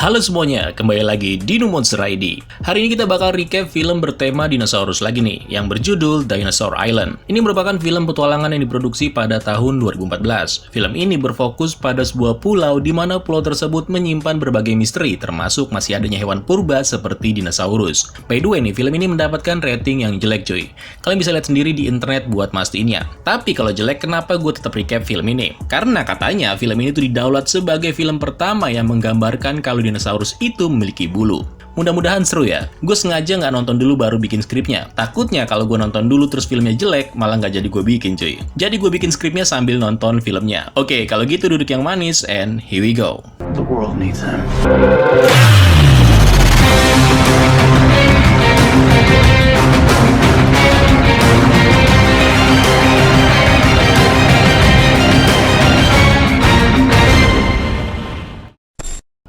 Halo semuanya, kembali lagi di Monster ID. Hari ini kita bakal recap film bertema dinosaurus lagi nih, yang berjudul Dinosaur Island. Ini merupakan film petualangan yang diproduksi pada tahun 2014. Film ini berfokus pada sebuah pulau di mana pulau tersebut menyimpan berbagai misteri, termasuk masih adanya hewan purba seperti dinosaurus. By the way nih, film ini mendapatkan rating yang jelek cuy. Kalian bisa lihat sendiri di internet buat mastiinnya. Tapi kalau jelek, kenapa gue tetap recap film ini? Karena katanya film ini tuh didaulat sebagai film pertama yang menggambarkan kalau dinosaurus itu memiliki bulu. Mudah-mudahan seru ya. Gue sengaja nggak nonton dulu baru bikin skripnya. Takutnya kalau gue nonton dulu terus filmnya jelek, malah nggak jadi gue bikin cuy. Jadi gue bikin skripnya sambil nonton filmnya. Oke, kalau gitu duduk yang manis, and here we go. The world needs him.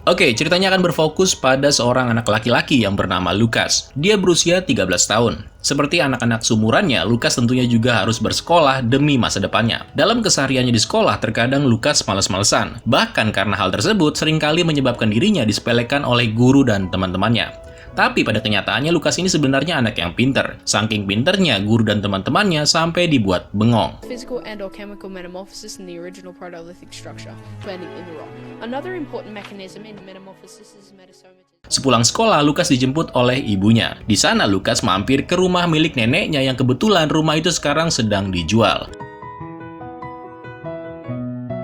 Oke, ceritanya akan berfokus pada seorang anak laki-laki yang bernama Lucas. Dia berusia 13 tahun. Seperti anak-anak seumurannya, Lucas tentunya juga harus bersekolah demi masa depannya. Dalam kesehariannya di sekolah, terkadang Lucas malas-malesan. Bahkan karena hal tersebut, seringkali menyebabkan dirinya disepelekan oleh guru dan teman-temannya. Tapi pada kenyataannya, Lucas ini sebenarnya anak yang pinter. Saking pinternya, guru dan teman-temannya sampai dibuat bengong. Physical and/or chemical metamorphosis in the original protolithic structure, blending in the rock. Another important mechanism in metamorphosis is metasomatism. Sepulang sekolah, Lucas dijemput oleh ibunya. Di sana, Lucas mampir ke rumah milik neneknya yang kebetulan rumah itu sekarang sedang dijual.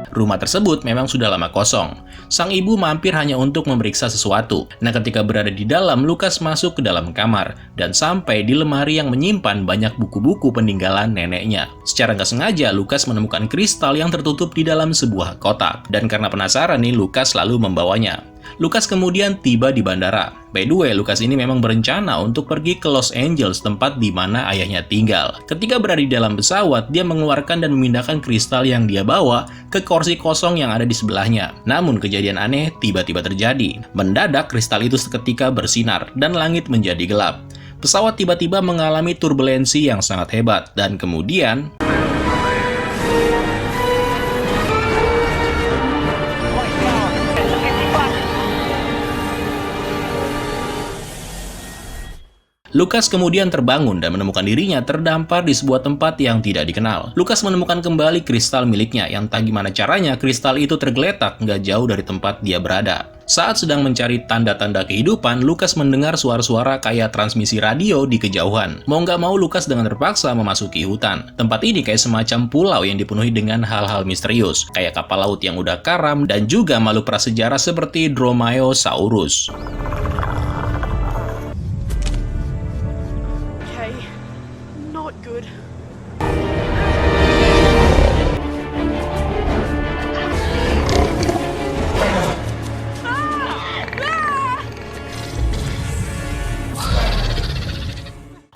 Rumah tersebut memang sudah lama kosong. Sang ibu mampir hanya untuk memeriksa sesuatu. Nah, ketika berada di dalam, Lucas masuk ke dalam kamar dan sampai di lemari yang menyimpan banyak buku-buku peninggalan neneknya. Secara nggak sengaja, Lucas menemukan kristal yang tertutup di dalam sebuah kotak. Dan karena penasaran nih, Lucas lalu membawanya. Lucas kemudian tiba di bandara. By the way, Lucas ini memang berencana untuk pergi ke Los Angeles, tempat di mana ayahnya tinggal. Ketika berada di dalam pesawat, dia mengeluarkan dan memindahkan kristal yang dia bawa ke kursi kosong yang ada di sebelahnya. Namun kejadian aneh tiba-tiba terjadi. Mendadak kristal itu seketika bersinar dan langit menjadi gelap. Pesawat tiba-tiba mengalami turbulensi yang sangat hebat dan kemudian Lucas kemudian terbangun dan menemukan dirinya terdampar di sebuah tempat yang tidak dikenal. Lucas menemukan kembali kristal miliknya yang tak gimana caranya kristal itu tergeletak nggak jauh dari tempat dia berada. Saat sedang mencari tanda-tanda kehidupan, Lucas mendengar suara-suara kayak transmisi radio di kejauhan. Mau nggak mau, Lucas dengan terpaksa memasuki hutan. Tempat ini kayak semacam pulau yang dipenuhi dengan hal-hal misterius, kayak kapal laut yang udah karam dan juga makhluk prasejarah seperti Dromaeosaurus. Not good.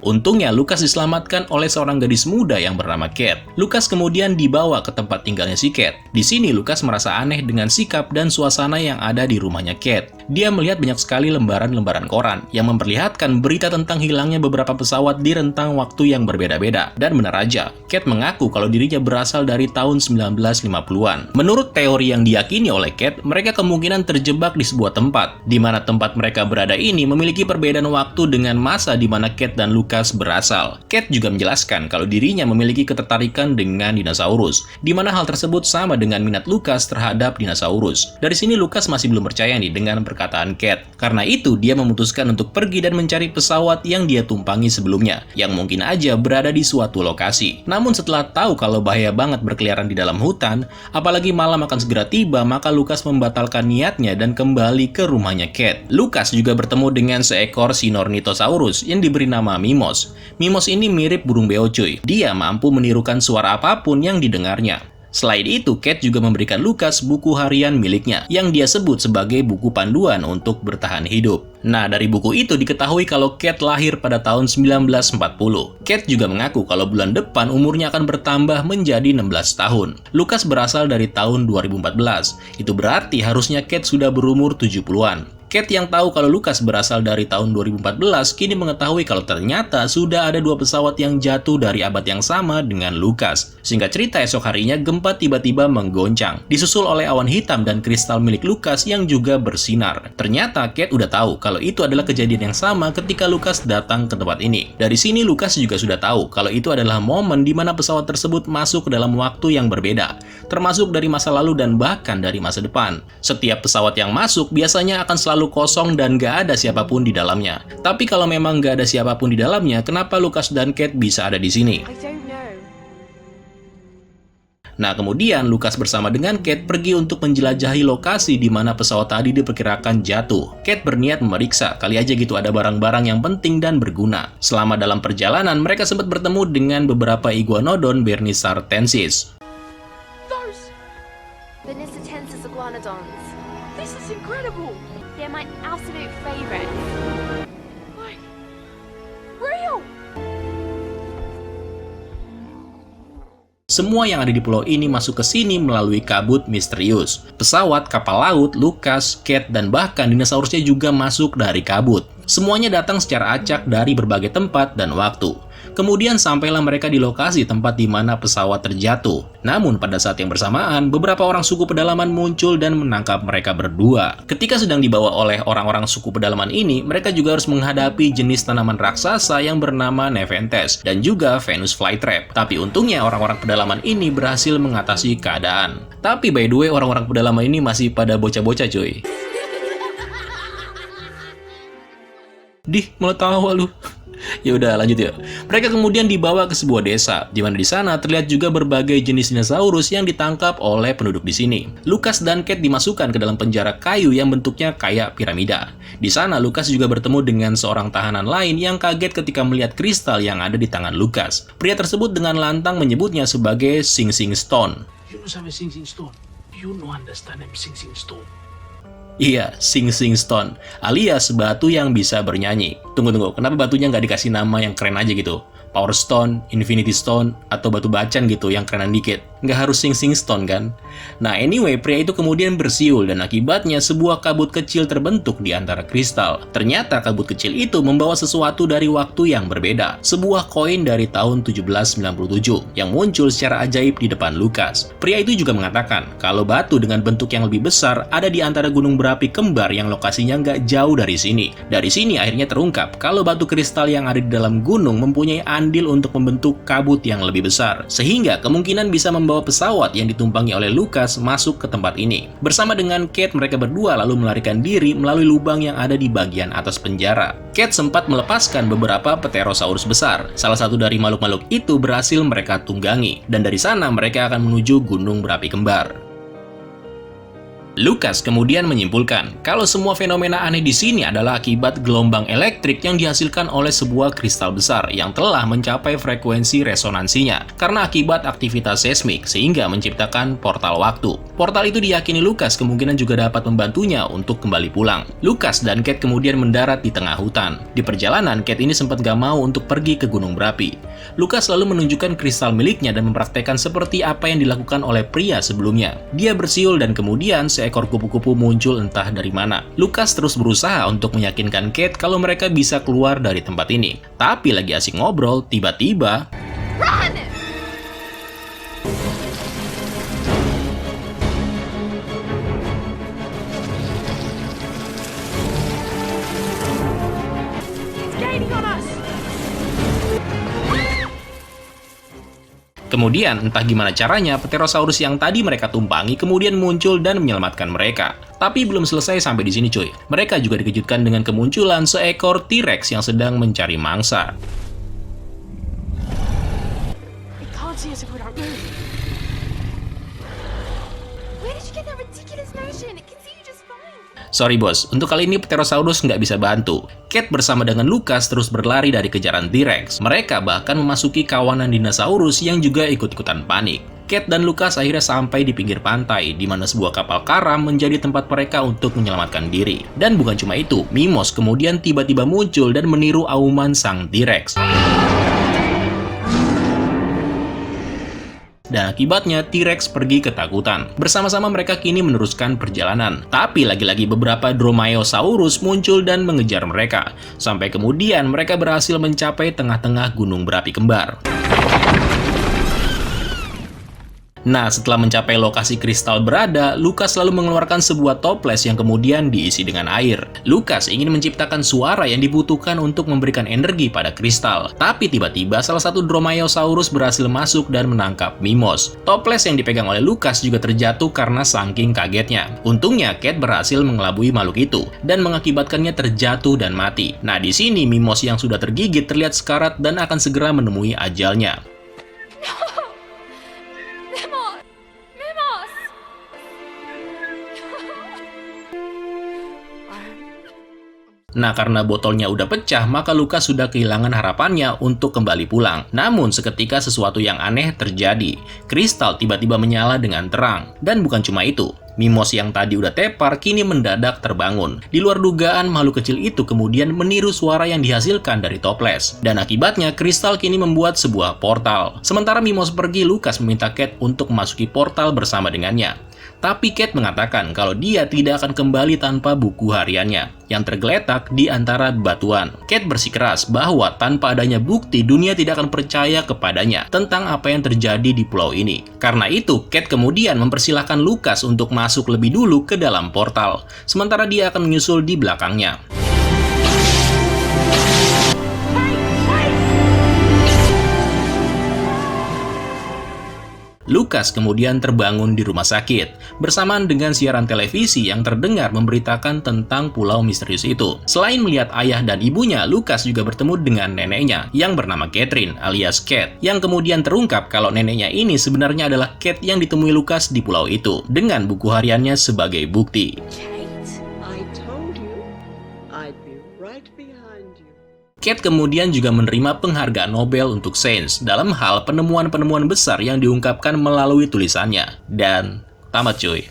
Untungnya, Lucas diselamatkan oleh seorang gadis muda yang bernama Kate. Lucas kemudian dibawa ke tempat tinggalnya si Kate. Di sini, Lucas merasa aneh dengan sikap dan suasana yang ada di rumahnya Kate. Dia melihat banyak sekali lembaran-lembaran koran yang memperlihatkan berita tentang hilangnya beberapa pesawat di rentang waktu yang berbeda-beda. Dan benar aja, Kate mengaku kalau dirinya berasal dari tahun 1950-an. Menurut teori yang diyakini oleh Kate, mereka kemungkinan terjebak di sebuah tempat, di mana tempat mereka berada ini memiliki perbedaan waktu dengan masa di mana Kate dan Lucas berasal. Kate juga menjelaskan kalau dirinya memiliki ketertarikan dengan dinosaurus, di mana hal tersebut sama dengan minat Lucas terhadap dinosaurus. Dari sini Lucas masih belum percaya nih dengan perkataan Kate. Karena itu dia memutuskan untuk pergi dan mencari pesawat yang dia tumpangi sebelumnya, yang mungkin aja berada di suatu lokasi. Namun setelah tahu kalau bahaya banget berkeliaran di dalam hutan, apalagi malam akan segera tiba, maka Lucas membatalkan niatnya dan kembali ke rumahnya Kate. Lucas juga bertemu dengan seekor Sinornithosaurus yang diberi nama Mimos. Mimos ini mirip burung beo cuy. Dia mampu menirukan suara apapun yang didengarnya. Selain itu, Kate juga memberikan Lucas buku harian miliknya, yang dia sebut sebagai buku panduan untuk bertahan hidup. Nah, dari buku itu diketahui kalau Kate lahir pada tahun 1940. Kate juga mengaku kalau bulan depan umurnya akan bertambah menjadi 16 tahun. Lucas berasal dari tahun 2014. Itu berarti harusnya Kate sudah berumur 70-an. Kate yang tahu kalau Lucas berasal dari tahun 2014 kini mengetahui kalau ternyata sudah ada 2 pesawat yang jatuh dari abad yang sama dengan Lucas. Singkat cerita, esok harinya gempa tiba-tiba menggoncang, disusul oleh awan hitam dan kristal milik Lucas yang juga bersinar. Ternyata Kate udah tahu kalau itu adalah kejadian yang sama ketika Lucas datang ke tempat ini. Dari sini Lucas juga sudah tahu kalau itu adalah momen di mana pesawat tersebut masuk ke dalam waktu yang berbeda, termasuk dari masa lalu dan bahkan dari masa depan. Setiap pesawat yang masuk biasanya akan selalu kosong dan gak ada siapapun di dalamnya. Tapi kalau memang gak ada siapapun di dalamnya, kenapa Lucas dan Kate bisa ada di sini? I don't know. Nah, kemudian Lucas bersama dengan Kate pergi untuk menjelajahi lokasi di mana pesawat tadi diperkirakan jatuh. Kate berniat memeriksa, kali aja gitu ada barang-barang yang penting dan berguna. Selama dalam perjalanan, mereka sempat bertemu dengan beberapa iguanodon Bernisartensis. Those! Bernisartensis iguanodons. This is incredible! They're my absolute favorite. Like, real! Semua yang ada di pulau ini masuk ke sini melalui kabut misterius. Pesawat, kapal laut, Lucas, Kate, dan bahkan dinosaurusnya juga masuk dari kabut. Semuanya datang secara acak dari berbagai tempat dan waktu. Kemudian sampailah mereka di lokasi tempat di mana pesawat terjatuh. Namun pada saat yang bersamaan, beberapa orang suku pedalaman muncul dan menangkap mereka berdua. Ketika sedang dibawa oleh orang-orang suku pedalaman ini, mereka juga harus menghadapi jenis tanaman raksasa yang bernama Nepenthes dan juga Venus Flytrap. Tapi untungnya orang-orang pedalaman ini berhasil mengatasi keadaan. Tapi by the way, orang-orang pedalaman ini masih pada bocah-bocah cuy. Malah tawa lu. Ya udah lanjut ya. Mereka kemudian dibawa ke sebuah desa, di mana di sana terlihat juga berbagai jenis dinosaurus yang ditangkap oleh penduduk di sini. Lucas dan Kate dimasukkan ke dalam penjara kayu yang bentuknya kayak piramida. Di sana Lucas juga bertemu dengan seorang tahanan lain yang kaget ketika melihat kristal yang ada di tangan Lucas. Pria tersebut dengan lantang menyebutnya sebagai Sing Sing Stone. You know some Sing Sing Stone. You know understand them Sing Sing Stone. Iya, Sing Sing Stone, alias batu yang bisa bernyanyi. Tunggu, kenapa batunya nggak dikasih nama yang keren aja gitu? Power Stone, Infinity Stone, atau batu bacan gitu yang kerenan dikit. Nggak harus Sing Sing Stone kan? Nah anyway, pria itu kemudian bersiul dan akibatnya sebuah kabut kecil terbentuk di antara kristal. Ternyata kabut kecil itu membawa sesuatu dari waktu yang berbeda. Sebuah koin dari tahun 1797 yang muncul secara ajaib di depan Lucas. Pria itu juga mengatakan kalau batu dengan bentuk yang lebih besar ada di antara gunung berapi kembar yang lokasinya nggak jauh dari sini. Dari sini akhirnya terungkap kalau batu kristal yang ada di dalam gunung mempunyai andil untuk membentuk kabut yang lebih besar, sehingga kemungkinan bisa membawa pesawat yang ditumpangi oleh Lucas masuk ke tempat ini. Bersama dengan Kate, mereka berdua lalu melarikan diri melalui lubang yang ada di bagian atas penjara. Kate sempat melepaskan beberapa Pterosaurus besar. Salah satu dari makhluk-makhluk itu berhasil mereka tunggangi, dan dari sana mereka akan menuju gunung berapi kembar. Lucas kemudian menyimpulkan kalau semua fenomena aneh di sini adalah akibat gelombang elektrik yang dihasilkan oleh sebuah kristal besar yang telah mencapai frekuensi resonansinya karena akibat aktivitas seismik sehingga menciptakan portal waktu. Portal itu diyakini Lucas kemungkinan juga dapat membantunya untuk kembali pulang. Lucas dan Kate kemudian mendarat di tengah hutan. Di perjalanan, Kate ini sempat gak mau untuk pergi ke gunung berapi. Lucas lalu menunjukkan kristal miliknya dan mempraktekkan seperti apa yang dilakukan oleh pria sebelumnya. Dia bersiul dan kemudian seekor kupu-kupu muncul entah dari mana. Lucas terus berusaha untuk meyakinkan Kate kalau mereka bisa keluar dari tempat ini. Tapi lagi asik ngobrol, tiba-tiba kemudian, entah gimana caranya, Pterosaurus yang tadi mereka tumpangi kemudian muncul dan menyelamatkan mereka. Tapi belum selesai sampai di sini cuy. Mereka juga dikejutkan dengan kemunculan seekor T-Rex yang sedang mencari mangsa. It can't see us if we don't move. Where did you get that ridiculous motion? It can see you just fine. Sorry bos, untuk kali ini Pterosaurus nggak bisa bantu. Kate bersama dengan Lucas terus berlari dari kejaran T-Rex. Mereka bahkan memasuki kawanan dinosaurus yang juga ikut-ikutan panik. Kate dan Lucas akhirnya sampai di pinggir pantai, di mana sebuah kapal karam menjadi tempat mereka untuk menyelamatkan diri. Dan bukan cuma itu, Mimos kemudian tiba-tiba muncul dan meniru auman sang T-Rex. dan akibatnya T-Rex pergi ketakutan. Bersama-sama mereka kini meneruskan perjalanan. Tapi lagi-lagi beberapa Dromaeosaurus muncul dan mengejar mereka. Sampai kemudian mereka berhasil mencapai tengah-tengah gunung berapi kembar. Nah, setelah mencapai lokasi kristal berada, Lucas lalu mengeluarkan sebuah toples yang kemudian diisi dengan air. Lucas ingin menciptakan suara yang dibutuhkan untuk memberikan energi pada kristal. Tapi tiba-tiba salah satu Dromaeosaurus berhasil masuk dan menangkap Mimos. Toples yang dipegang oleh Lucas juga terjatuh karena saking kagetnya. Untungnya, Cat berhasil mengelabui makhluk itu dan mengakibatkannya terjatuh dan mati. Nah, di sini Mimos yang sudah tergigit terlihat sekarat dan akan segera menemui ajalnya. Nah, karena botolnya udah pecah, maka Lucas sudah kehilangan harapannya untuk kembali pulang. Namun, seketika sesuatu yang aneh terjadi. Kristal tiba-tiba menyala dengan terang. Dan bukan cuma itu, Mimos yang tadi udah tepar kini mendadak terbangun. Di luar dugaan, makhluk kecil itu kemudian meniru suara yang dihasilkan dari toples. Dan akibatnya, kristal kini membuat sebuah portal. Sementara Mimos pergi, Lucas meminta Cat untuk memasuki portal bersama dengannya. Tapi Cat mengatakan kalau dia tidak akan kembali tanpa buku hariannya yang tergeletak di antara batuan. Cat bersikeras bahwa tanpa adanya bukti, dunia tidak akan percaya kepadanya tentang apa yang terjadi di pulau ini. Karena itu, Cat kemudian mempersilahkan Lucas untuk masuk lebih dulu ke dalam portal, sementara dia akan menyusul di belakangnya. Lucas kemudian terbangun di rumah sakit, bersamaan dengan siaran televisi yang terdengar memberitakan tentang pulau misterius itu. Selain melihat ayah dan ibunya, Lucas juga bertemu dengan neneknya, yang bernama Catherine alias Cat, yang kemudian terungkap kalau neneknya ini sebenarnya adalah Cat yang ditemui Lucas di pulau itu, dengan buku hariannya sebagai bukti. Cat kemudian juga menerima penghargaan Nobel untuk sains dalam hal penemuan-penemuan besar yang diungkapkan melalui tulisannya. Dan tamat cuy.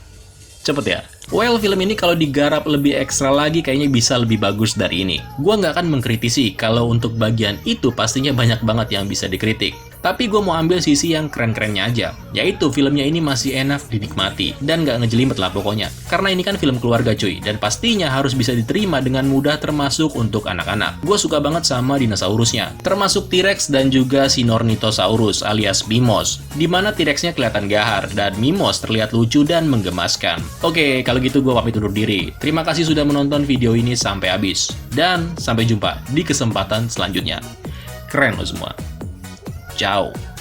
Cepet ya. Well, film ini kalau digarap lebih ekstra lagi kayaknya bisa lebih bagus dari ini. Gua nggak akan mengkritisi kalau untuk bagian itu pastinya banyak banget yang bisa dikritik. Tapi gue mau ambil sisi yang keren-kerennya aja, yaitu filmnya ini masih enak dinikmati, dan nggak ngejelimet lah pokoknya. Karena ini kan film keluarga cuy, dan pastinya harus bisa diterima dengan mudah termasuk untuk anak-anak. Gue suka banget sama dinosaurusnya, termasuk T-Rex dan juga Sinornithosaurus alias Mimos, dimana T-Rexnya kelihatan gahar, dan Mimos terlihat lucu dan menggemaskan. Oke, kalau gitu gue pamit undur diri. Terima kasih sudah menonton video ini sampai habis, dan sampai jumpa di kesempatan selanjutnya. Keren lo semua. Ciao.